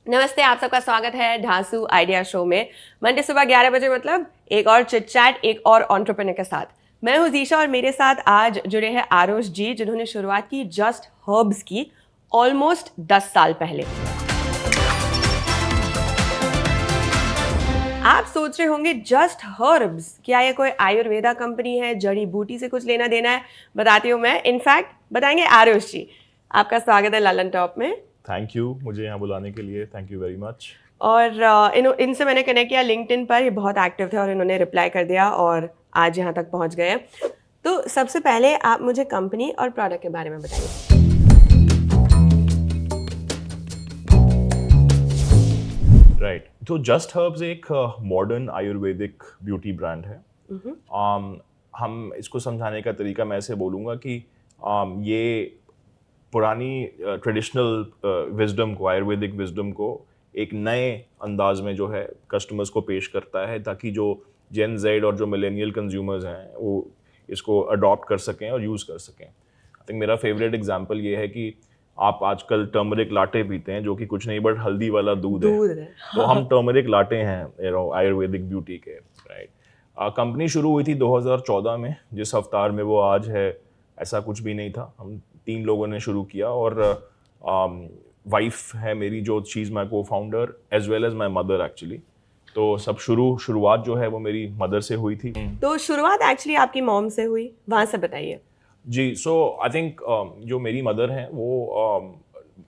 नमस्ते, आप सबका स्वागत है ढासू आइडिया शो में। मंडे सुबह 11 बजे मतलब एक और चिट चैट एक और एंटरप्रेन्योर के साथ। मैं हूं जीशा और मेरे साथ आज जुड़े हैं आरुष जी, जिन्होंने शुरुआत की जस्ट हर्ब्स की ऑलमोस्ट 10 साल पहले। आप सोच रहे होंगे जस्ट हर्ब्स, क्या ये कोई आयुर्वेदा कंपनी है, जड़ी बूटी से कुछ लेना देना है? बताती हूँ मैं, इनफैक्ट बताएंगे आरुष जी। आपका स्वागत है ललन टॉप में। थैंक यू मुझे यहाँ बुलाने के लिए, थैंक यू वेरी मच। और इनसे मैंने कनेक्ट किया लिंक्डइन पर, ये बहुत एक्टिव थे और इन्होंने रिप्लाई कर दिया और आज यहाँ तक पहुँच गए। तो सबसे पहले आप मुझे कंपनी और प्रोडक्ट के बारे में बताइए। राइट, तो जस्ट हर्ब्स एक मॉडर्न आयुर्वेदिक ब्यूटी ब्रांड है। हम इसको समझाने का तरीका मैं ऐसे बोलूँगा कि ये पुरानी ट्रेडिशनल विजडम को, आयुर्वेदिक विजडम को एक नए अंदाज में जो है कस्टमर्स को पेश करता है, ताकि जो जेन जेड और जो मिलेनियल कंज्यूमर्स हैं वो इसको अडॉप्ट कर सकें और यूज़ कर सकें। आई थिंक मेरा फेवरेट एग्जांपल ये है कि आप आजकल टर्मरिक लाटे पीते हैं, जो कि कुछ नहीं बट हल्दी वाला दूध है। तो हम टर्मरिक लाटे हैं आयुर्वेदिक ब्यूटी के, राइट। कंपनी शुरू हुई थी 2014 में, जिस अवतार में वो आज है ऐसा कुछ भी नहीं था। हम 3 लोगों ने शुरू किया और वाइफ है मेरी जो she is my co founder as well as my mother actually. तो सब शुरुआत जो है वो मेरी मदर से हुई थी। तो शुरुआत एक्चुअली आपकी मॉम से हुई, वहाँ से बताइए जी। सो आई थिंक जो मेरी मदर हैं वो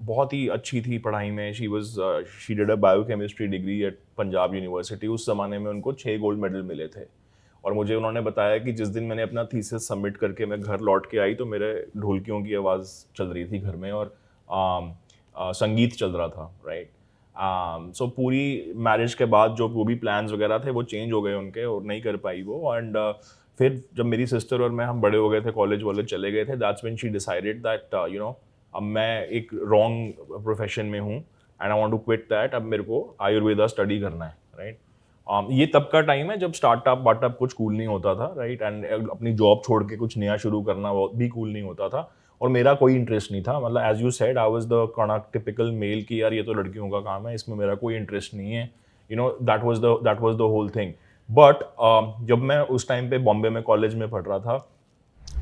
बहुत ही अच्छी थी पढ़ाई में। She did a biochemistry degree at Punjab university. उस ज़माने में उनको 6 गोल्ड मेडल मिले थे और मुझे उन्होंने बताया कि जिस दिन मैंने अपना थीसिस सबमिट करके मैं घर लौट के आई तो मेरे ढोलकियों की आवाज़ चल रही थी घर में और संगीत चल रहा था, राइट। सो पूरी मैरिज के बाद जो वो भी प्लान्स वगैरह थे वो चेंज हो गए उनके और नहीं कर पाई वो। एंड फिर जब मेरी सिस्टर और मैं हम बड़े हो गए थे, कॉलेज वॉलेज चले गए थे, that's when she decided that अब मैं एक रॉन्ग प्रोफेशन में हूँ and I want to quit that. अब मेरे को आयुर्वेदा स्टडी करना है, राइट। ये तब का टाइम है जब स्टार्टअप कुछ कूल नहीं होता था, राइट। एंड अपनी जॉब छोड़ के कुछ नया शुरू करना वो भी कूल नहीं होता था और मेरा कोई इंटरेस्ट नहीं था। मतलब as you said, I was the typical male कि यार ये तो लड़कियों का काम है, इसमें मेरा कोई इंटरेस्ट नहीं है, that was the whole thing. But जब मैं उस टाइम पे बॉम्बे में कॉलेज में पढ़ रहा था,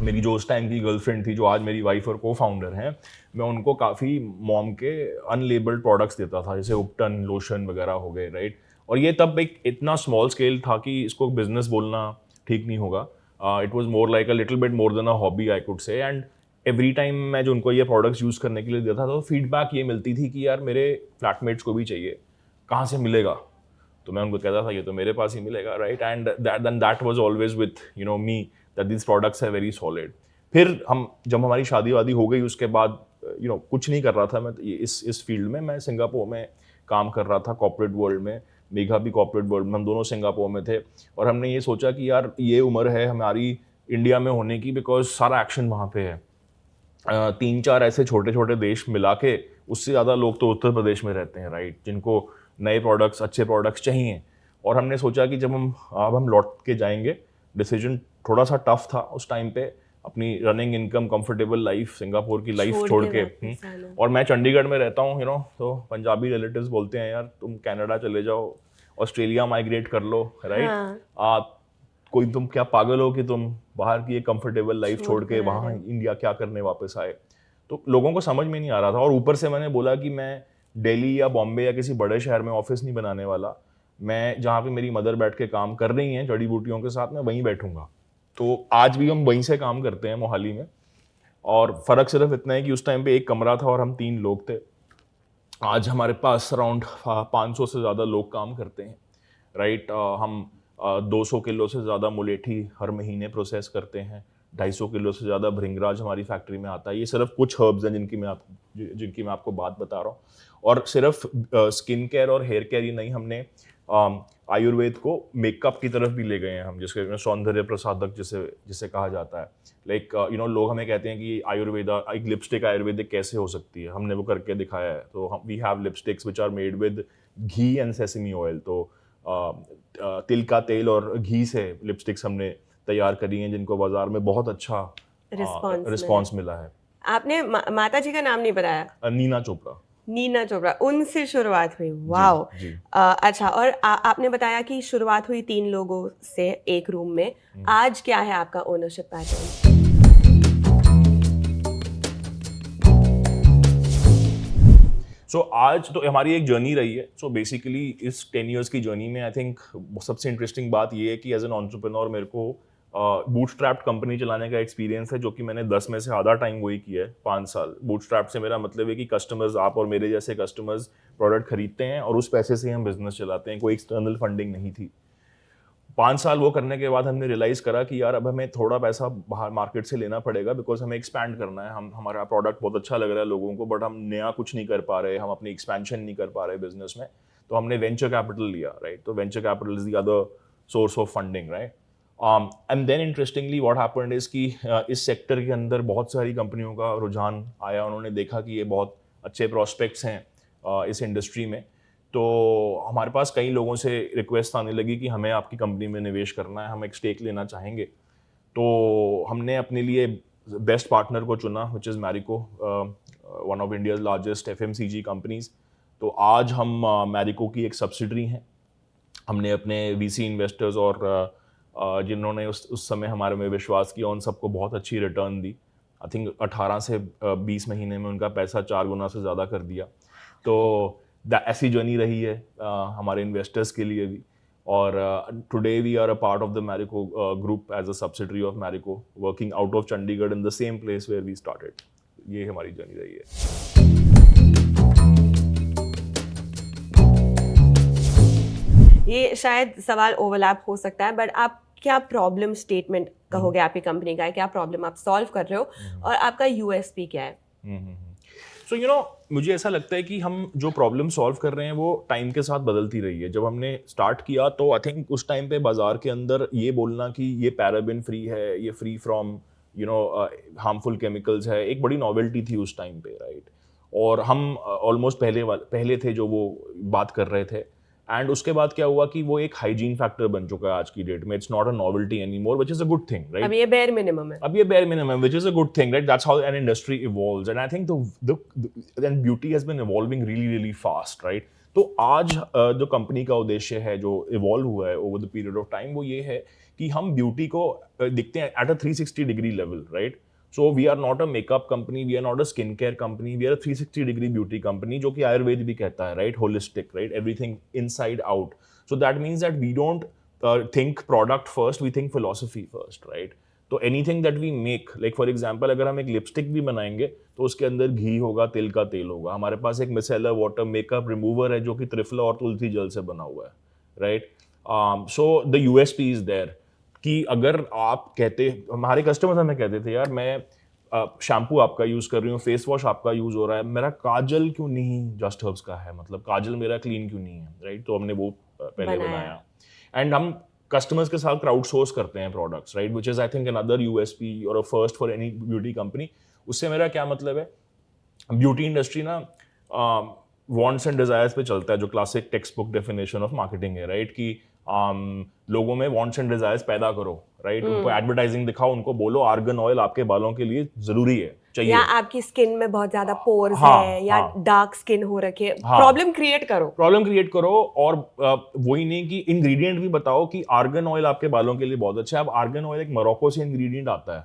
मेरी जो उस टाइम की गर्लफ्रेंड थी, जो आज मेरी वाइफ और को फाउंडर हैं, मैं उनको काफ़ी मॉम के अनलेबल्ड प्रोडक्ट्स देता था, जैसे उपटन लोशन वगैरह हो गए, राइट। और ये तब एक इतना स्मॉल स्केल था कि इसको बिजनेस बोलना ठीक नहीं होगा। It was more like a little bit more than a hobby I could say. And every time मैं जो उनको ये प्रोडक्ट्स यूज़ करने के लिए देता था तो फीडबैक ये मिलती थी कि यार मेरे फ्लैटमेट्स को भी चाहिए, कहाँ से मिलेगा? तो मैं उनको कहता था ये तो मेरे पास ही मिलेगा, right. And that was always with me that these products है वेरी सॉलिड। फिर जब हमारी शादी वादी हो गई उसके बाद कुछ नहीं कर रहा था मैं इस फील्ड में। मैं सिंगापुर में काम कर रहा था कॉर्पोरेट वर्ल्ड में, मेघा भी कॉर्पोरेट वर्ल्ड में, हम दोनों सिंगापुर में थे। और हमने ये सोचा कि यार ये उम्र है हमारी इंडिया में होने की, बिकॉज सारा एक्शन वहाँ पे है। 3-4 ऐसे छोटे छोटे देश मिला के उससे ज़्यादा लोग तो उत्तर प्रदेश में रहते हैं, राइट, जिनको नए प्रोडक्ट्स, अच्छे प्रोडक्ट्स चाहिए। और हमने सोचा कि जब हम लौट के जाएंगे, डिसीजन थोड़ा सा टफ था उस टाइम पे, अपनी running income, comfortable life, Singapore की लाइफ छोड़ के। और मैं चंडीगढ़ में रहता हूँ, तो पंजाबी रिलेटिव्स बोलते हैं यार तुम कनाडा चले जाओ, ऑस्ट्रेलिया माइग्रेट कर लो, राइट। कोई तुम क्या पागल हो कि तुम बाहर की एक कंफर्टेबल लाइफ छोड़ के वहाँ इंडिया क्या करने वापस आए? तो लोगों को समझ में नहीं आ रहा था। और ऊपर से मैंने बोला कि मैं दिल्ली या बॉम्बे या किसी बड़े शहर में ऑफिस नहीं बनाने वाला, मैं जहाँ पे मेरी मदर बैठ के काम कर रही हैं जड़ी बूटियों के साथ, मैं वहीं बैठूंगा। तो आज भी हम वहीं से काम करते हैं मोहाली में, और फ़र्क सिर्फ इतना है कि उस टाइम पे एक कमरा था और हम 3 लोग थे। आज हमारे पास अराउंड 500 से ज़्यादा लोग काम करते हैं, राइट। हम 200 किलो से ज़्यादा मुलेठी हर महीने प्रोसेस करते हैं, 250 किलो से ज़्यादा भृंगराज हमारी फैक्ट्री में आता है। ये सिर्फ कुछ हर्ब्स हैं जिनकी मैं आपको बात बता रहा हूँ। और सिर्फ स्किन केयर और हेयर केयर ही नहीं, हमने आयुर्वेद को मेकअप की तरफ भी ले गए हैं हम, जिसके सौंदर्य प्रसाधक जिसे कहा जाता है। लाइक लोग हमें कहते हैं कि आयुर्वेदा, एक लिपस्टिक आयुर्वेदिक कैसे हो सकती है, हमने वो करके दिखाया है। तो we have lipsticks which are made with ghee and sesame oil. तो तिल का तेल और घी से लिपस्टिक्स हमने तैयार करी हैं, जिनको बाजार में बहुत अच्छा रिस्पॉन्स मिला है। आपने माता जी का नाम नहीं बताया? नीना चोपड़ा। नीना चोपड़ा, उनसे शुरुआत हुई, वाओ। जी। अच्छा, और आपने बताया कि शुरुआत हुई 3 लोगों से एक रूम में। आज क्या है आपका ओनरशिप पैटर्न? सो आज तो हमारी एक जर्नी रही है। सो बेसिकली इस 10 इयर्स की जर्नी में आई थिंक सबसे इंटरेस्टिंग बात ये है कि एज एन एंटरप्रेन्योर मेरे को बूटस्ट्रैप्ड कंपनी चलाने का एक्सपीरियंस है, जो कि मैंने 10 में से आधा टाइम वही किया है, 5 साल। बूटस्ट्रैप से मेरा मतलब है कि कस्टमर्स, आप और मेरे जैसे कस्टमर्स प्रोडक्ट खरीदते हैं और उस पैसे से हम बिजनेस चलाते हैं, कोई एक्सटर्नल फंडिंग नहीं थी। 5 साल वो करने के बाद हमने रियलाइज़ करा कि यार अब हमें थोड़ा पैसा बाहर मार्केट से लेना पड़ेगा, बिकॉज हमें एक्सपैंड करना है। हमारा प्रोडक्ट बहुत अच्छा लग रहा है लोगों को, बट हम नया कुछ नहीं कर पा रहे, हम अपनी एक्सपेंशन नहीं कर पा रहे बिजनेस में। तो हमने वेंचर कैपिटल लिया, राइट। तो venture capital is the other source of funding, right. And then interestingly what happened is कि इस सेक्टर के अंदर बहुत सारी कंपनियों का रुझान आया। उन्होंने देखा कि ये बहुत अच्छे प्रोस्पेक्ट्स हैं इस इंडस्ट्री में। तो हमारे पास कई लोगों से रिक्वेस्ट आने लगी कि हमें आपकी कंपनी में निवेश करना है, हम एक स्टेक लेना चाहेंगे। तो हमने अपने लिए बेस्ट पार्टनर को चुना, which is Marico, one of India's largest FMCG companies. तो आज हम मैरिको की एक सब्सिडरी हैं। हमने अपने VC इन्वेस्टर्स और जिन्होंने उस समय हमारे में विश्वास किया, उन सबको बहुत अच्छी रिटर्न दी। आई थिंक 18 से 20 महीने में उनका पैसा 4 गुना से ज़्यादा कर दिया। तो ऐसी जर्नी रही है हमारे इन्वेस्टर्स के लिए भी। और today we are a part of the Marico group as a subsidiary of Marico, working out of Chandigarh in the same place where we started. ये हमारी जर्नी रही है। ये शायद सवाल ओवरलैप हो सकता है, बट आप क्या प्रॉब्लम स्टेटमेंट कहोगे आपकी कंपनी का है? क्या प्रॉब्लम आप सॉल्व कर रहे हो और आपका USP क्या है? सो मुझे ऐसा लगता है कि हम जो प्रॉब्लम सॉल्व कर रहे हैं वो टाइम के साथ बदलती रही है। जब हमने स्टार्ट किया तो आई थिंक उस टाइम पे बाजार के अंदर ये बोलना कि ये पैराबिन फ्री है, ये फ्री फ्रॉम हार्मफुल केमिकल्स है, एक बड़ी नॉवेल्टी थी उस टाइम पे, राइट। और हम ऑलमोस्ट पहले थे जो वो बात कर रहे थे। एंड उसके बाद क्या हुआ कि वो एक हाइजीन फैक्टर बन चुका है आज की डेट में। It's not a novelty any more, which is a good thing, right. अब ये बेयर मिनिमम है। अब ये bare minimum, which is a good thing, right? That's how an industry evolves, and I think then beauty has been evolving really fast, right? तो आज जो company का उद्देश्य है, जो इवॉल्व हुआ है over the period of time, वो ये है कि हम ब्यूटी को देखते हैं at a 360 degree level, right. So we are not a makeup company, we are not a skin care company, we are a 360 degree beauty company, जो कि आयुर्वेद भी कहता है, right, holistic, right, everything inside out. So that means that we don't think product first, we think philosophy first, right? तो anything that we make, like for example अगर हम एक lipstick भी बनाएंगे तो उसके अंदर घी होगा, तिल का तेल होगा। हमारे पास एक मिसेलर वाटर मेकअप रिमूवर है जो कि त्रिफला और तुलसी जल से बना हुआ है, right. So the USP is there कि अगर आप कहते, हमारे कस्टमर्स हमें कहते थे यार मैं शैम्पू आपका यूज़ कर रही हूँ, फेस वॉश आपका यूज़ हो रहा है, मेरा काजल क्यों नहीं जस्ट हर्ब्स का है, मतलब काजल मेरा क्लीन क्यों नहीं है, राइट। तो हमने वो पहले बनाया। एंड हम कस्टमर्स के साथ क्राउड सोर्स करते हैं products, right, which is I think another USP और a first for any beauty company. उससे मेरा क्या मतलब है, ब्यूटी इंडस्ट्री ना वांट्स एंड डिजायर्स पे चलता है, जो classic text book definition of marketing है, राइट, कि लोगों में वांट्स एंड डिजायर्स पैदा करो, राइट। उनको एडवर्टाइजिंग दिखाओ, उनको बोलो आर्गन ऑयल आपके बालों के लिए जरूरी है, चाहिए, या आपकी स्किन में बहुत ज्यादा पोर्स हाँ, है या हाँ, डार्क स्किन हो रखी है, हाँ, प्रॉब्लम क्रिएट करो। और वही नहीं कि इंग्रेडिएंट भी बताओ कि आर्गन ऑयल आपके बालों के लिए बहुत अच्छा है। अब आर्गन ऑयल एक मोरक्को से इंग्रेडिएंट आता है,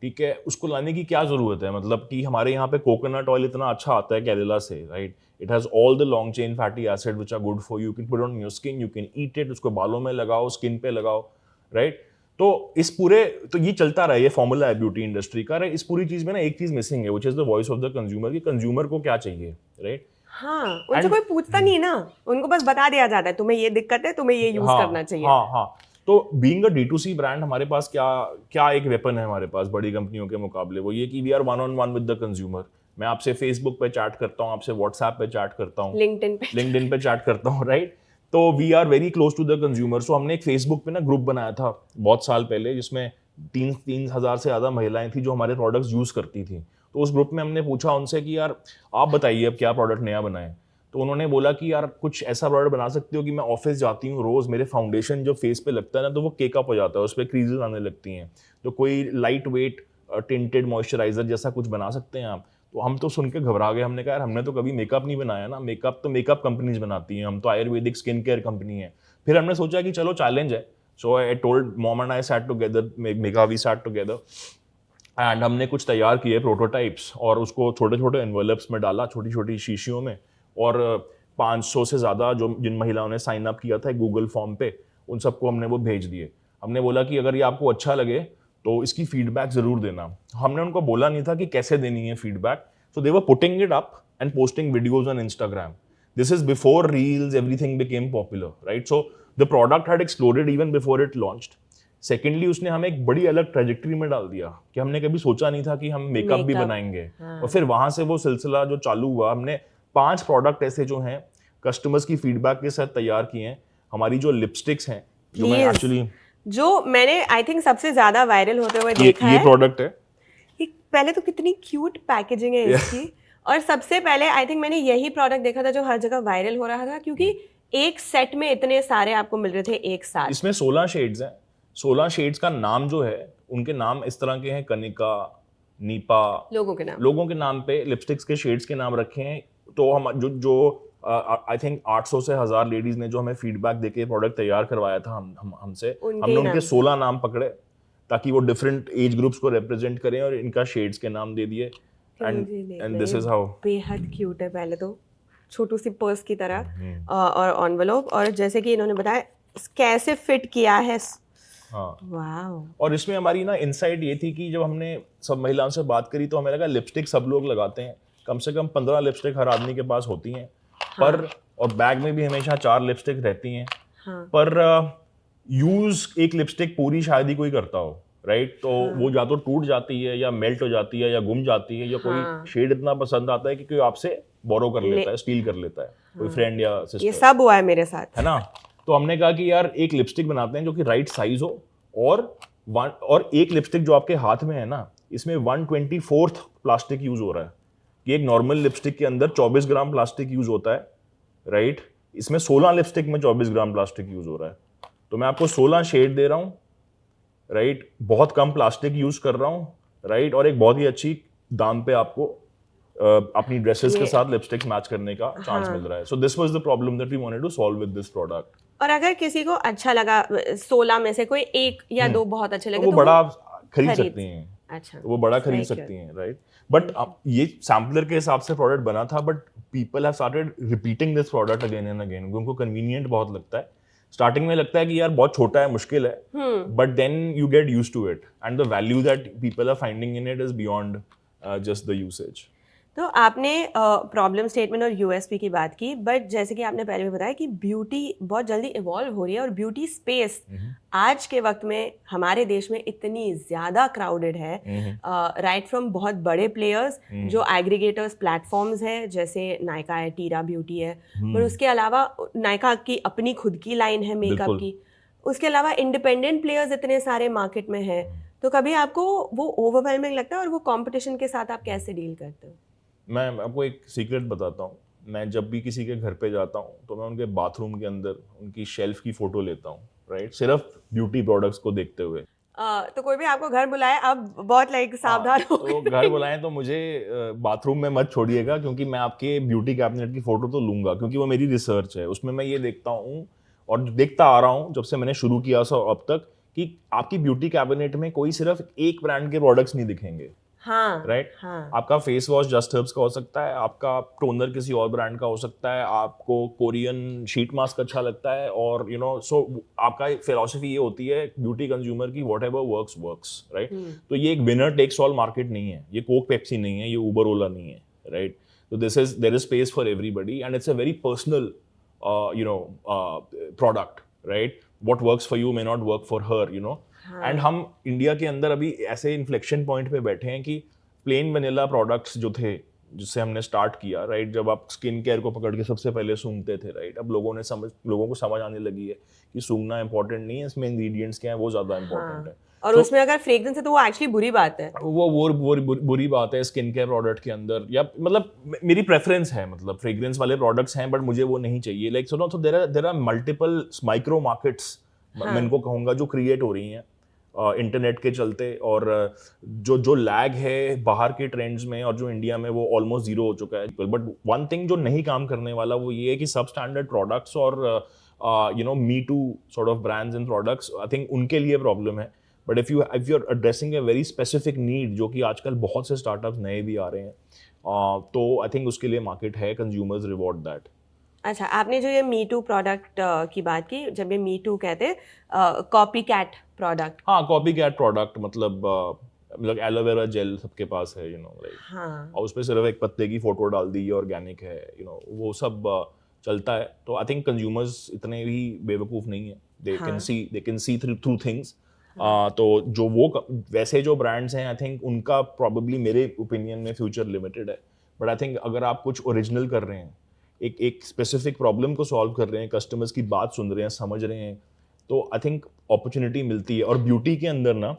ठीक है, उसको लाने की क्या जरूरत है, मतलब कि हमारे यहाँ पे कोकोनट ऑयल इतना अच्छा आता है केरला से, right. It has all the long chain fatty acid which are good for you, can put on your skin, you can eat it, उसको बालों में लगाओ, स्किन पे लगाओ, राइट। तो इस पूरे, तो ये चलता रहा, ये फॉर्मूला है ब्यूटी इंडस्ट्री का। इस पूरी चीज में ना एक चीज मिसिंग है, which is the voice of the consumer, कि कंज्यूमर को क्या चाहिए, राइट। हाँ, उनसे कोई पूछता नहीं ना, उनको बस बता दिया जाता है तुम्हें ये दिक्कत है, तुम्हें ये यूज करना चाहिए। हाँ। तो बीइंग अ D2C ब्रांड, हमारे पास क्या एक वेपन है हमारे पास बड़ी कंपनियों के मुकाबले, वो ये कि we are one on one with the consumer. मैं आपसे फेसबुक पे चैट करता हूँ, आपसे व्हाट्सएप पे चैट करता हूँ, लिंक्डइन पे चैट करता हूँ, राइट। तो we are very close to the consumer. So हमने एक फेसबुक पे ना ग्रुप बनाया था बहुत साल पहले, जिसमें 3,000 से ज़्यादा महिलाएं थी जो हमारे प्रोडक्ट्स यूज़ करती थी। तो उस ग्रुप में हमने पूछा उनसे कि यार आप बताइए अब क्या प्रोडक्ट नया बनाएं। तो उन्होंने बोला कि यार कुछ ऐसा प्रोडक्ट बना सकते हो कि मैं ऑफिस जाती हूँ रोज़, मेरे फाउंडेशन जो फेस पे लगता है ना तो वो केकअप हो जाता है, उस पर क्रीजेज आने लगती हैं, तो कोई लाइट वेट टिंटेड मॉइस्चराइजर जैसा कुछ बना सकते हैं आप। तो तो हम तो सुन के घबरा गए, हमने कहा यार हमने तो कभी मेकअप नहीं बनाया ना, मेकअप तो मेकअप कंपनीज बनाती हैं, हम तो आयुर्वेदिक स्किन केयर कंपनी है। फिर हमने सोचा कि चलो चैलेंज है, so I told mom and I sat together, Megha we sat together and हमने कुछ तैयार किए प्रोटोटाइप्स और उसको छोटे छोटे एनवेलप्स में डाला, छोटी छोटी शीशियों में, और 500 से ज़्यादा जो जिन महिलाओं ने साइन अप किया था गूगल फॉर्म पे, उन सबको हमने वो भेज दिए। हमने बोला कि अगर ये आपको अच्छा लगे तो इसकी फीडबैक ज़रूर देना। हमने उनको बोला नहीं था कि कैसे देनी है feedback, so they were putting it up and posting videos on Instagram. This is before reels, everything became popular, right? So the product had exploded even before it launched. Secondly उसने हमें एक बड़ी अलग ट्रेजेक्ट्री में डाल दिया कि हमने कभी सोचा नहीं था कि हम मेकअप भी बनाएंगे। और फिर वहां से वो सिलसिला जो चालू हुआ, हमने 5 प्रोडक्ट ऐसे जो हैं कस्टमर्स की फीडबैक के साथ तैयार किए हैं। हमारी जो लिपस्टिक्स हैं, जो मैं एक्चुअली जो मैंने आई थिंक सबसे ज्यादा वायरल होते हुए देखा ये है, प्रोडक्ट है। पहले तो कितनी क्यूट पैकेजिंग है इसकी, और सबसे पहले आई थिंक मैंने यही प्रोडक्ट देखा था जो हर जगह वायरल हो रहा था, क्योंकि एक सेट में इतने सारे आपको मिल रहे थे एक साथ। इसमें 16 शेड्स हैं। 16 शेड्स का नाम जो है, उनके नाम इस तरह के हैं, कनिका, नीपा, लोगों के नाम पे लिपस्टिक्स के शेड्स के नाम रखे हैं। तो हम जो आई थिंक 800 से 1000 लेडीज ने जो हमें फीडबैक देके प्रोडक्ट तैयार करवाया था हमसे, हमने उनके 16 नाम पकड़े ताकि वो डिफरेंट एज ग्रुप्स को रिप्रेजेंट करें और इनका शेड्स के नाम दे दिए। And this is how. बेहद क्यूट है, पहले तो छोटू सी पर्स की तरह और एनवेलप, और जैसे कि इन्होंने बताया कैसे फिट किया है। हाँ, वाओ। और इसमें हमारी ना इनसाइट ये थी कि जब हमने सब महिलाओं से बात करी तो हमें लगा लिपस्टिक सब लोग लगाते हैं, कम से कम 15 लिपस्टिक हर आदमी के पास होती हैं। हाँ। पर और बैग में भी हमेशा 4 लिपस्टिक रहती हैं। हाँ। पर यूज एक लिपस्टिक पूरी शायद ही कोई करता हो, राइट? तो वो या तो टूट जाती है या मेल्ट हो जाती है या गुम जाती है, या कोई शेड इतना पसंद आता है कि कोई आपसे बोरो कर लेता है, स्टील कर लेता है, कोई फ्रेंड या सिस्टर। ये सब हुआ है मेरे साथ, है ना? तो हमने कहा कि यार एक लिपस्टिक बनाते हैं जो कि राइट साइज हो, और एक लिपस्टिक जो आपके हाथ में है ना, इसमें 1/24 प्लास्टिक यूज हो रहा है। कि एक नॉर्मल लिपस्टिक के अंदर 24 ग्राम प्लास्टिक यूज होता है, राइट? इसमें 16 लिपस्टिक में 24 ग्राम प्लास्टिक यूज हो रहा है। तो मैं आपको 16 शेड दे रहा हूँ, राइट? बहुत कम प्लास्टिक यूज कर रहा हूँ, राइट? और एक बहुत ही अच्छी दाम पे आपको अपनी ड्रेसेस के साथ लिपस्टिक मैच करने का चांस मिल रहा है। So this was the problem that we wanted to solve with this product. और अगर किसी को अच्छा लगा, 16 में से कोई एक या दो बहुत अच्छे लगे, तो वो बड़ा खरीद सकती हैं। अच्छा, तो वो बड़ा खरीद सकती हैं, राइट? बट ये सैम्पलर के हिसाब से प्रोडक्ट बना था, but people have started repeating this product again and again. उनको कन्वीनियंट बहुत लगता है। स्टार्टिंग में लगता है कि यार बहुत छोटा है, मुश्किल है, but then you get used to it and the value that people are finding in it is beyond just the usage. तो आपने प्रॉब्लम स्टेटमेंट और यूएसपी की बात की, बट जैसे कि आपने पहले भी बताया कि ब्यूटी बहुत जल्दी इवॉल्व हो रही है, और ब्यूटी स्पेस आज के वक्त में हमारे देश में इतनी ज़्यादा क्राउडेड है, राइट फ्रॉम बहुत बड़े प्लेयर्स जो एग्रीगेटर्स प्लेटफॉर्म्स हैं, जैसे नायका है, टीरा ब्यूटी है, पर उसके अलावा नायका की अपनी खुद की लाइन है मेकअप की, उसके अलावा इंडिपेंडेंट प्लेयर्स इतने सारे मार्केट में हैं। तो कभी आपको वो ओवरवेलमिंग लगता है, और वो कॉम्पिटिशन के साथ आप कैसे डील करते हो? मैं आपको एक सीक्रेट बताता हूँ। मैं जब भी किसी के घर पे जाता हूँ तो मैं उनके बाथरूम के अंदर उनकी शेल्फ की फोटो लेता हूँ, राइट? सिर्फ ब्यूटी प्रोडक्ट्स को देखते हुए। तो कोई भी आपको घर बुलाए, अब बहुत सावधान हो। तो घर बुलाएं तो मुझे बाथरूम में मत छोड़िएगा, क्योंकि मैं आपके ब्यूटी कैबिनेट की फोटो तो लूंगा, क्योंकि वो मेरी रिसर्च है। उसमें मैं ये देखता हूँ और देखता आ रहा हूँ जब से मैंने शुरू किया अब तक, कि आपकी ब्यूटी कैबिनेट में कोई सिर्फ एक ब्रांड के प्रोडक्ट्स नहीं दिखेंगे। हाँ, राइट? हाँ. आपका फेस वॉश जस्ट हर्ब्स का हो सकता है, आपका टोनर किसी और ब्रांड का हो सकता है, आपको कोरियन शीट मास्क अच्छा लगता है, और सो आपका फिलॉसफी ये होती है ब्यूटी कंज्यूमर की, व्हाटएवर वर्क्स वर्क्स, राइट? तो ये एक विनर टेक्स ऑल मार्केट नहीं है, ये कोक पेप्सी नहीं है, ये उबर ओला नहीं है, राइट? तो there is space for everybody and it's a very personal product, right? What works for you may not work for her, and हम इंडिया के अंदर अभी ऐसे इन्फ्लेक्शन पॉइंट पे बैठे हैं कि प्लेन वनीला प्रोडक्ट्स जो थे, जिससे हमने स्टार्ट किया, राइट? जब आप स्किन केयर को पकड़ के सबसे पहले सूंघते थे, राइट? अब लोगों को समझ आने लगी है कि सूंघना इंपॉर्टेंट नहीं है, इसमें इंग्रेडिएंट्स क्या है वो ज्यादा इंपॉर्टेंट है। और तो, उसमें अगर फ्रेग्रेंस है तो वो एक्चुअली बुरी बात है, वो बुरी बात है स्किन केयर प्रोडक्ट के अंदर। या मतलब मेरी प्रेफरेंस है, मतलब फ्रेग्रेंस वाले प्रोडक्ट्स हैं, बट मुझे वो नहीं चाहिए। Like so there are multiple micro markets, मैं इनको कहूँगा, जो क्रिएट हो रही हैं इंटरनेट के चलते, और जो लैग है बाहर के ट्रेंड्स में और जो इंडिया में, वो ऑलमोस्ट जीरो हो चुका है. बट वन थिंग जो नहीं काम करने वाला वो ये है कि सब स्टैंडर्ड प्रोडक्ट्स और me too sort of brands and products, I think उनके लिए प्रॉब्लम है. But if you are addressing a very specific need, जो कि आजकल बहुत से स्टार्टअप्स नए भी आ रहे हैं, तो आई थिंक उसके लिए मार्केट है. Consumers reward that. अच्छा, आपने जो ये मी टू प्रोडक्ट की बात की, जब ये मी टू कहते हैं कॉपी कैट प्रोडक्ट. हाँ, कॉपी कैट प्रोडक्ट मतलब एलोवेरा जेल सबके पास है, राइट. हाँ. और उसमें सिर्फ एक पत्ते की फोटो डाल दी, ये ऑर्गेनिक है, वो सब चलता है. तो आई थिंक कंज्यूमर्स इतने भी बेवकूफ़ नहीं है. They can see through things. तो जो वैसे जो ब्रांड्स हैं, आई थिंक उनका प्रॉब्ली मेरे ओपिनियन में फ्यूचर लिमिटेड है. बट आई थिंक अगर आप कुछ ओरिजिनल कर रहे हैं, एक स्पेसिफिक प्रॉब्लम को सॉल्व कर रहे हैं, कस्टमर्स की बात सुन रहे हैं, समझ रहे हैं, तो आई थिंक अपॉर्चुनिटी मिलती है. और ब्यूटी के अंदर ना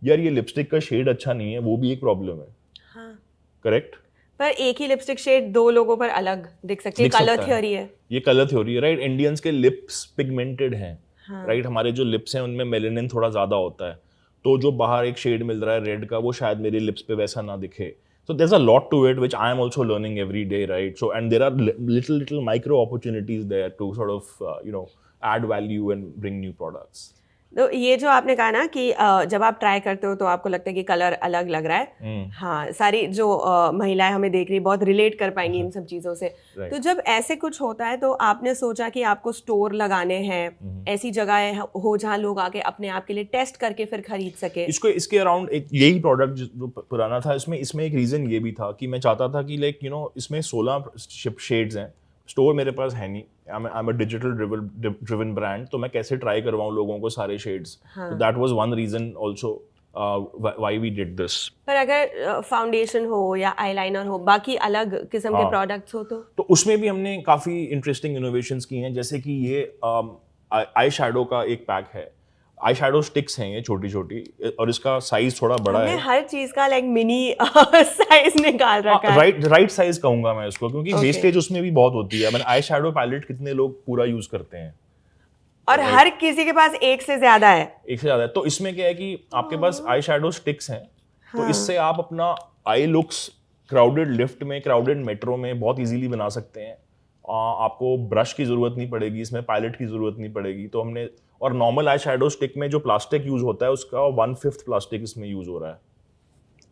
यार, ये लिपस्टिक का शेड अच्छा नहीं है, वो भी एक प्रॉब्लम है. हाँ. करेक्ट. पर एक ही लिपस्टिक शेड दो लोगों पर अलग दिख सकती है. कलर थ्योरी है. ये कलर थ्योरी है, राइट. इंडियंस के लिप्स पिगमेंटेड हैं, हाँ. राइट. हमारे जो लिप्स हैं उनमें मेलेनिन थोड़ा ज़्यादा होता है, तो जो बाहर एक शेड मिल रहा है रेड का, वो शायद मेरे लिप्स पे वैसा ना दिखे. So there's a lot to it which I am also learning every day, right? So, and there are little micro opportunities there to sort of add value and bring new products. तो ये जो आपने कहा ना कि जब आप try करते हो तो आपको लगता है कि कलर अलग लग रहा है. हाँ, सारी जो महिलाएं हमें देख रही बहुत रिलेट कर पाएंगी इन सब चीज़ों से. तो जब ऐसे कुछ होता है तो आपने सोचा कि आपको स्टोर लगाने हैं, ऐसी जगह हो जहाँ लोग आके अपने आप के लिए टेस्ट करके फिर खरीद सके. इसके अराउंड एक यही प्रोडक्ट जो पुराना था, इसमें एक रीज़न ये भी था कि मैं चाहता था कि इसमें 16 शेड्स हैं. स्टोर मेरे पास है नहीं. I am a digital driven brand, तो मैं कैसे ट्राई करवाऊँ लोगों को सारे शेड्स. तो that was one reason also why we did this. पर अगर फाउंडेशन हो या आईलाइनर हो, बाकी अलग किस्म के प्रोडक्ट्स हो तो उसमें भी हमने काफ़ी इंटरेस्टिंग इनोवेशंस की हैं. जैसे कि ये आई शैडो का एक पैक है. आई शैडो स्टिक्स हैं ये छोटी छोटी, और इसका साइज थोड़ा बड़ा है. हर चीज का लाइक मिनी साइज निकाल रखा है. राइट साइज कहूंगा मैं इसको, क्योंकि वेस्टेज उसमें भी बहुत होती है. मैंने आई शैडो पैलेट कितने लोग पूरा यूज करते हैं, और हर किसी के पास एक से ज्यादा है. तो इसमें क्या है कि आपके पास आई शैडो स्टिक्स हैं. तो इससे आप अपना आई लुक्स क्राउडेड लिफ्ट में, क्राउडेड मेट्रो में बहुत इजीली बना सकते हैं. आपको ब्रश की जरूरत नहीं पड़ेगी, इसमें पैलेट की जरूरत नहीं पड़ेगी. तो हमने, और नॉर्मल आई शैडो स्टिक में जो प्लास्टिक यूज होता है उसका 1/5 प्लास्टिक इसमें यूज हो रहा है.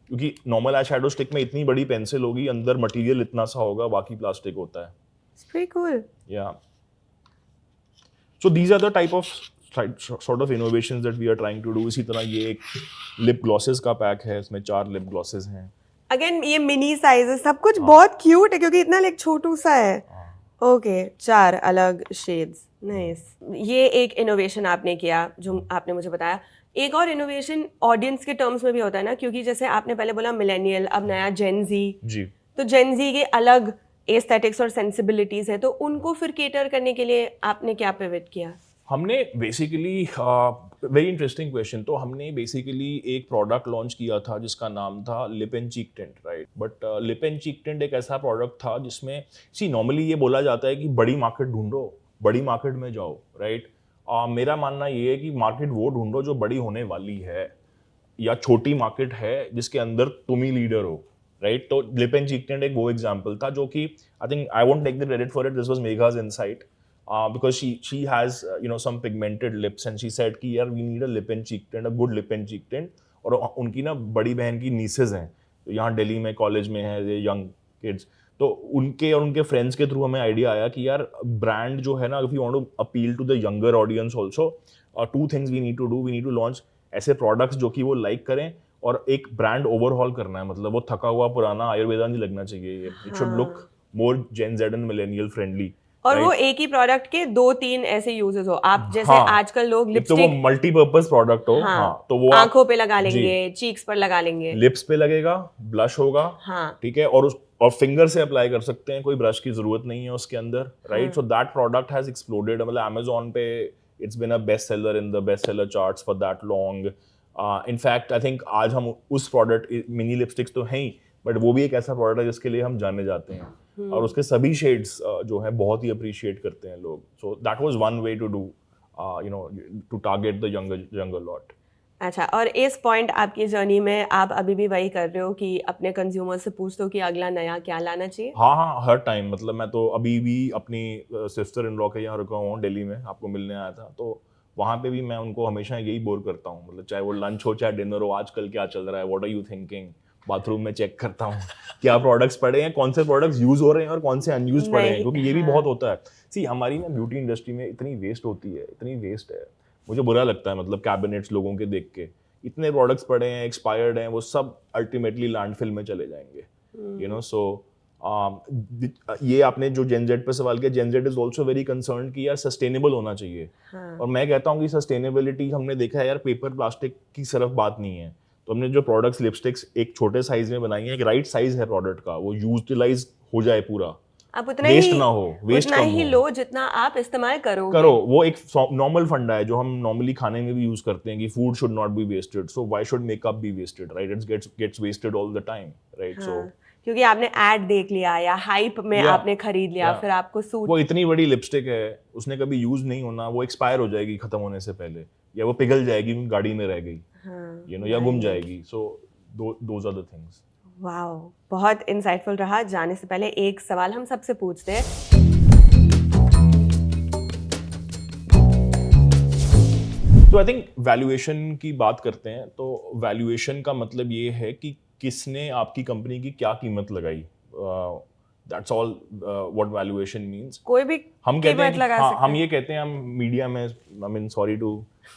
क्योंकि नॉर्मल आई शैडो स्टिक में इतनी बड़ी पेंसिल होगी, अंदर मटेरियल इतना सा होगा, बाकी प्लास्टिक होता है. It's pretty cool. Yeah. So these are the type of sort of innovations that we are trying to do. इसी तरह ये एक लिप ग्लॉसेस का पैक है, इसमें 4 लिप ग्लॉसेस हैं. अगेन ये मिनी साइज, सब कुछ बहुत क्यूट है क्योंकि इतना लाइक छोटू सा है. ओके, 4 अलग शेड्स. नाइस. ये एक इनोवेशन आपने किया जो आपने मुझे बताया. एक और इनोवेशन ऑडियंस के टर्म्स में भी होता है ना, क्योंकि जैसे आपने पहले बोला मिलेनियल, अब नया जेन जी. तो जेन जी के अलग एस्थेटिक्स और सेंसिबिलिटीज है, तो उनको फिर केटर करने के लिए आपने क्या पिवट किया? हमने बेसिकली वेरी इंटरेस्टिंग क्वेश्चन. तो हमने बेसिकली एक प्रोडक्ट लॉन्च किया था जिसका नाम था lip and cheek tint, right. But lip and cheek tint एक ऐसा प्रोडक्ट था जिसमें नॉर्मली ये बोला जाता है कि बड़ी मार्केट ढूंढो, बड़ी मार्केट में जाओ, राइट. मेरा मानना ये है कि मार्केट वो ढूंढो जो बड़ी होने वाली है, या छोटी मार्केट है जिसके अंदर तुम ही लीडर हो, राइट. तो लिप एंड चीक टिंट एक वो एग्जाम्पल था जो कि I think I won't take the credit for it, this was Megha's insight. Because she has some pigmented lips and she said कि यार we need a lip and cheek tint, a good lip and cheek tint. और उनकी ना बड़ी बहन की nieces हैं तो यहाँ दिल्ली में कॉलेज में है, ये यंग किड्स. तो उनके और उनके फ्रेंड्स के थ्रू हमें आइडिया आया कि यार ब्रांड जो है ना, if you want to appeal to the younger audience also, 2 things we need to do. We need to launch ऐसे प्रोडक्ट्स जो कि वो लाइक करें, और एक ब्रांड ओवरहॉल करना है. मतलब वो थका हुआ पुराना आयुर्वेदा नहीं लगना चाहिए. It should look more gen Z and millennial friendly. और वो एक ही प्रोडक्ट के 2-3 ऐसे यूजेस हो. आप जैसे आजकल लोग लिपस्टिक, तो वो मल्टीपर्पज प्रोडक्ट हो. तो वो आंखों पे लगा लेंगे, चीक्स पर लगा लेंगे, लिप्स पे लगेगा, ब्लश होगा, ठीक है, और फिंगर से अप्लाई कर सकते हैं, कोई ब्रश की जरूरत नहीं है उसके अंदर, right. So that product has exploded. मतलब Amazon पे it's been a best seller in the best seller charts for that long. In fact I think आज हम उस प्रोडक्ट, मिनी लिपस्टिक्स तो हैं ही, बट वो भी एक ऐसा प्रोडक्ट है जिसके लिए हम जाने जाते हैं. और उसके सभी शेड्स जो हैं बहुत ही अप्रिशिएट करते हैं लोग. So that was one way to do to target the younger lot. अच्छा, और इस पॉइंट आपकी जर्नी में आप अभी भी वही कर रहे हो कि अपने कंज्यूमर से पूछते हो कि अगला नया क्या लाना चाहिए? हाँ, हर टाइम, मतलब मैं तो अभी भी अपनी सिस्टर इन लॉ के यहाँ रुका हुआ हूँ दिल्ली में, आपको मिलने आया था, तो वहाँ पे भी मैं उनको हमेशा यही बोर करता हूँ, मतलब चाहे वो लंच हो चाहे डिनर हो, आजकल क्या चल रहा है, what are you thinking, bathroom में चेक करता हूँ क्या प्रोडक्ट्स पड़े हैं, कौन से प्रोडक्ट्स यूज हो रहे हैं और कौन से अनयूज पड़े हैं, क्योंकि ये भी बहुत होता है। सी, हमारी ना ब्यूटी इंडस्ट्री में इतनी वेस्ट होती है, इतनी वेस्ट है, मुझे बुरा लगता है, मतलब कैबिनेट्स लोगों के देख के, इतने प्रोडक्ट्स पड़े हैं, एक्सपायर्ड हैं, वो सब अल्टीमेटली लैंडफिल में चले जाएंगे, यू नो। सो ये आपने जो जेन जेड पे सवाल किया, Gen Z is also very concern कि यार सस्टेनेबल होना चाहिए। और मैं कहता हूँ कि सस्टेनेबिलिटी हमने देखा है यार, पेपर प्लास्टिक की सिर्फ बात नहीं है। तो हमने जो प्रोडक्ट्स, लिपस्टिक्स एक छोटे साइज में बनाई है, एक राइट साइज है प्रोडक्ट का, वो यूटिलाइज हो जाए पूरा, आप उतना वेस्ट ही ना हो, वेस्ट उतना कम ही हो, लो जितना आप इस्तेमाल करो। वो एक नॉर्मल फंडा है जो हम नॉर्मली खाने में भी यूज करते हैं कि food should not be wasted, so why should makeup be wasted, right? It gets wasted all the time, right? So क्योंकि आपने एड देख लिया या हाइप में आपने खरीद लिया, फिर आपको सूट, वो इतनी बड़ी लिपस्टिक है, उसने कभी यूज नहीं होना, वो एक्सपायर हो जाएगी खत्म होने से पहले, या वो पिघल जाएगी, गाड़ी में रह गई, यू नो, या गुम जाएगी। So those are the things. Wow, बहुत इंसाइटफुल रहा। जाने से पहले एक सवाल हम सबसे पूछते हैं, तो आई थिंक वैल्यूएशन की बात करते हैं, तो वैल्यूएशन का मतलब ये है कि किसने आपकी कंपनी की क्या कीमत लगाई, that's all what valuation means. कोई भी हम कहते हैं कीमत लगा सकते हम ये कहते हैं, हम मीडिया में, I mean sorry to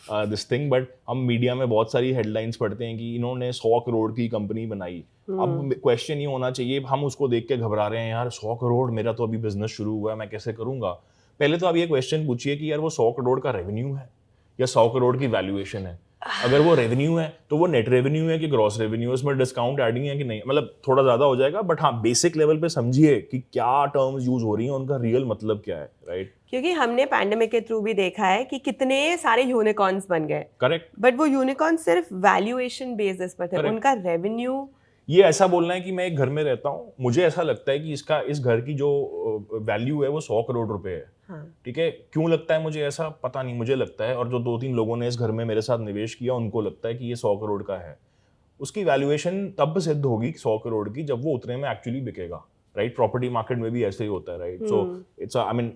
this thing, but हम मीडिया में बहुत सारी हेडलाइंस पढ़ते हैं कि इन्होंने 100 करोड़ की कंपनी बनाई। अब क्वेश्चन ये होना चाहिए, हम उसको देख के घबरा रहे हैं, यार 100 करोड़, मेरा तो अभी बिजनेस शुरू हुआ है, मैं कैसे करूंगा? पहले तो आप ये क्वेश्चन पूछिए कि यार वो 100 करोड़ का रेवेन्यू है या 100 करोड़ की वैल्यूएशन है। अगर वो रेवेन्यू है तो वो नेट रेवेन्यू है कि ग्रॉस रेवेन्यू है, उसमें डिस्काउंट एडिंग है कि नहीं, मतलब थोड़ा ज्यादा हो जाएगा, बट हाँ बेसिक लेवल पे समझिए कि क्या टर्म्स यूज हो रही हैं, उनका रियल मतलब क्या है, राइट? क्योंकि हमने पैंडेमिक के थ्रू भी देखा है कि कितने सारे यूनिकॉर्न्स बन गए, करेक्ट, बट वो यूनिकॉर्न सिर्फ वैल्यूएशन बेसिस पर थे, Correct. उनका रेवेन्यू। ये ऐसा बोलना है कि मैं एक घर में रहता हूँ, मुझे ऐसा लगता है कि इस घर की जो वैल्यू है वो 100 करोड़ रुपए है, ठीक है? क्यों लगता है मुझे ऐसा, पता नहीं, मुझे लगता है, और जो 2-3 लोगों ने इस घर में मेरे साथ निवेश किया उनको लगता है कि ये 100 करोड़ का है। उसकी वैल्यूएशन तब सिद्ध होगी 100 करोड़ की जब वो उतने में एक्चुअली बिकेगा, राइट? प्रॉपर्टी मार्केट में भी ऐसे ही होता है, right? So it's, I mean,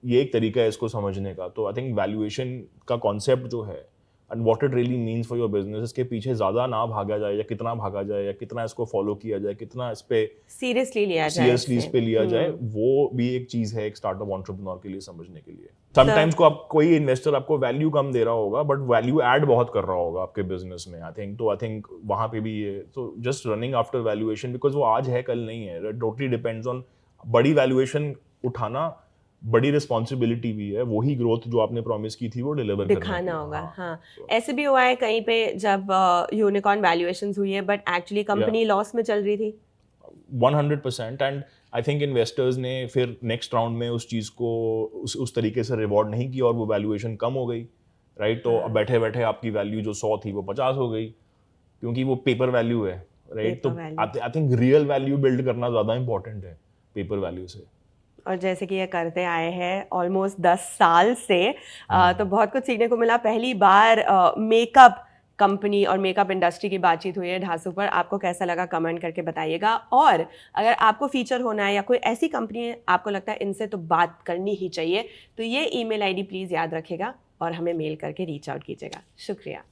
ये एक तरीका है इसको समझने का। तो आई थिंक वैल्यूएशन का कॉन्सेप्ट जो है and what it really means for your business, इसके पीछे ज्यादा ना भागा जाए, या कितना भागा जाए, या कितना इसको फॉलो किया जाए, कितना इस पे सीरियसली इस पे लिया जाए, वो भी एक चीज है एक स्टार्टअप एंटरप्रेन्योर के लिए समझने के लिए। समटाइम्स को आप, कोई इन्वेस्टर आपको वैल्यू कम दे रहा होगा बट वैल्यू ऐड बहुत कर रहा होगा आपके बिजनेस में, आई थिंक वहां पे भी ये, तो just running after valuation, because वो आज है कल नहीं है, टोटली डिपेंड्स ऑन। बड़ी वैल्यूएशन उठाना बड़ी रिस्पॉन्सिबिलिटी भी है, वही ग्रोथ जो आपने प्रॉमिस की थी वो डिलीवर दिखाना होगा। हाँ, ऐसे भी हुआ है कहीं पे जब यूनिकॉर्न वैल्यूएशंस हुई है बट एक्चुअली कंपनी लॉस में चल रही थी। 100%, एंड आई थिंक इन्वेस्टर्स ने फिर नेक्स्ट राउंड में उस चीज़ को उस तरीके से रिवॉर्ड नहीं किया और वो वैल्यूएशन कम हो गई, राइट? तो अब बैठे बैठे आपकी वैल्यू जो 100 थी वो 50 हो गई, क्योंकि वो पेपर वैल्यू है, राइट? तो I think real value build करना ज़्यादा इंपॉर्टेंट है पेपर वैल्यू से। और जैसे कि ये करते आए हैं ऑलमोस्ट 10 साल से, तो बहुत कुछ सीखने को मिला। पहली बार मेकअप कंपनी और मेकअप इंडस्ट्री की बातचीत हुई है ढासू पर। आपको कैसा लगा कमेंट करके बताइएगा, और अगर आपको फीचर होना है या कोई ऐसी कंपनी है आपको लगता है इनसे तो बात करनी ही चाहिए, तो ये ईमेल आईडी प्लीज़ याद रखेगा और हमें मेल करके रीच आउट कीजिएगा। शुक्रिया।